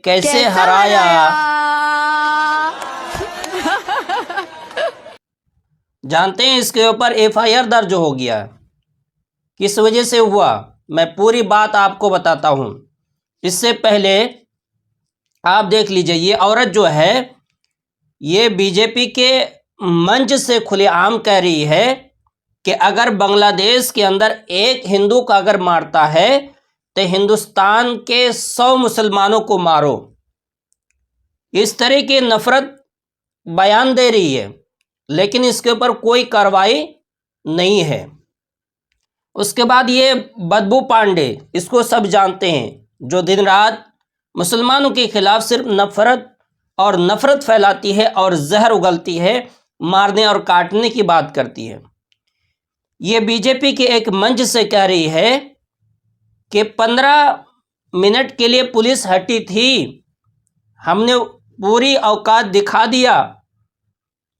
कैसे हराया। जानते हैं इसके ऊपर एफआईआर दर्ज हो गया, किस वजह से हुआ, मैं पूरी बात आपको बताता हूं। इससे पहले आप देख लीजिए, ये औरत जो है ये बीजेपी के मंच से खुलेआम कह रही है कि अगर बांग्लादेश के अंदर एक हिंदू का अगर मारता है तो हिंदुस्तान के 100 मुसलमानों को मारो। इस तरह की नफरत बयान दे रही है, लेकिन इसके ऊपर कोई कार्रवाई नहीं है। उसके बाद ये बदबू पांडे, इसको सब जानते हैं, जो दिन रात मुसलमानों के खिलाफ सिर्फ नफरत फैलाती है और जहर उगलती है, मारने और काटने की बात करती है। ये बीजेपी के एक मंच से कह रही है कि 15 मिनट के लिए पुलिस हटी थी, हमने पूरी औकात दिखा दिया।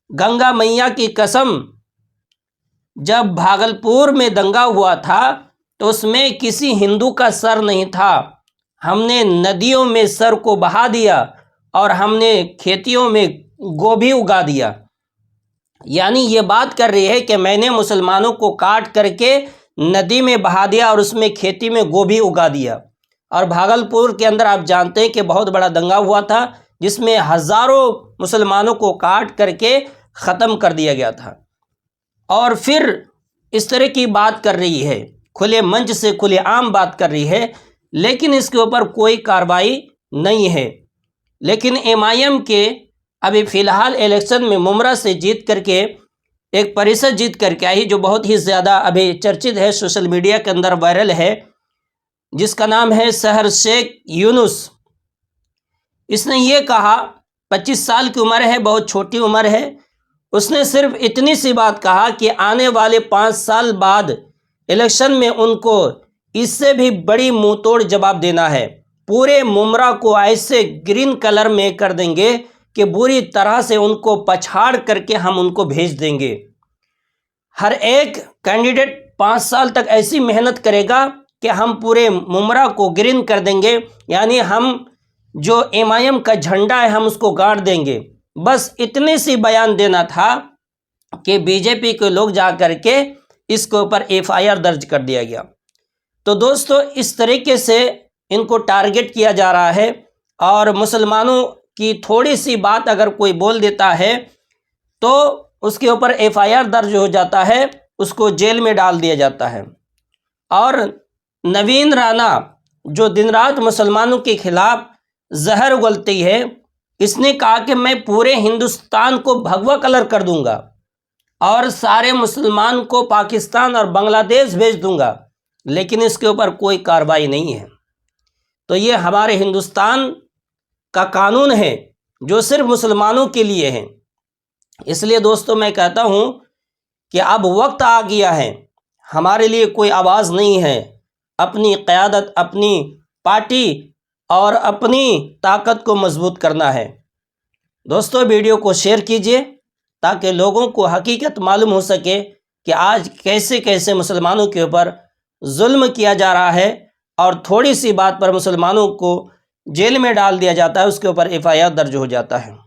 गंगा मैया की कसम, जब भागलपुर में दंगा हुआ था तो उसमें किसी हिंदू का सर नहीं था, हमने नदियों में सर को बहा दिया और हमने खेतियों में गोभी उगा दिया। यानी ये बात कर रही है कि मैंने मुसलमानों को काट करके नदी में बहा दिया और उसमें खेती में गोभी उगा दिया। और भागलपुर के अंदर आप जानते हैं कि बहुत बड़ा दंगा हुआ था, जिसमें हज़ारों मुसलमानों को काट करके ख़त्म कर दिया गया था। और फिर इस तरह की बात कर रही है, खुले मंच से खुलेआम बात कर रही है, लेकिन इसके ऊपर कोई कार्रवाई नहीं है। लेकिन एमआईएम के अभी फ़िलहाल इलेक्शन में मुमरा से जीत करके एक परिषद जीत करके आई, जो बहुत ही ज़्यादा अभी चर्चित है, सोशल मीडिया के अंदर वायरल है, जिसका नाम है सहर शेख यूनुस। इसने ये कहा, 25 साल की उम्र है, बहुत छोटी उम्र है। उसने सिर्फ इतनी सी बात कहा कि आने वाले 5 साल बाद इलेक्शन में उनको इससे भी बड़ी मुंहतोड़ जवाब देना है। पूरे मुमरा को ऐसे ग्रीन कलर में कर देंगे कि बुरी तरह से उनको पछाड़ करके हम उनको भेज देंगे। हर एक कैंडिडेट 5 साल तक ऐसी मेहनत करेगा कि हम पूरे मुमरा को ग्रीन कर देंगे, यानी हम जो एमआईएम का झंडा है हम उसको गाड़ देंगे। बस इतनी सी बयान देना था कि बीजेपी के लोग जा करके इसके ऊपर एफआईआर दर्ज कर दिया गया। तो दोस्तों, इस तरीके से इनको टारगेट किया जा रहा है और मुसलमानों की थोड़ी सी बात अगर कोई बोल देता है तो उसके ऊपर एफआईआर दर्ज हो जाता है, उसको जेल में डाल दिया जाता है। और नवीन राणा, जो दिन रात मुसलमानों के खिलाफ जहर उगलती है, इसने कहा कि मैं पूरे हिंदुस्तान को भगवा कलर कर दूंगा और सारे मुसलमान को पाकिस्तान और बांग्लादेश भेज दूंगा, लेकिन इसके ऊपर कोई कार्रवाई नहीं है। तो ये हमारे हिंदुस्तान का कानून है जो सिर्फ मुसलमानों के लिए है। इसलिए दोस्तों, मैं कहता हूँ कि अब वक्त आ गया है, हमारे लिए कोई आवाज़ नहीं है। अपनी क़यादत, अपनी पार्टी और अपनी ताकत को मजबूत करना है। दोस्तों, वीडियो को शेयर कीजिए ताकि लोगों को हकीकत मालूम हो सके कि आज कैसे कैसे मुसलमानों के ऊपर जुल्म किया जा रहा है और थोड़ी सी बात पर मुसलमानों को जेल में डाल दिया जाता है, उसके ऊपर एफआईआर दर्ज हो जाता है।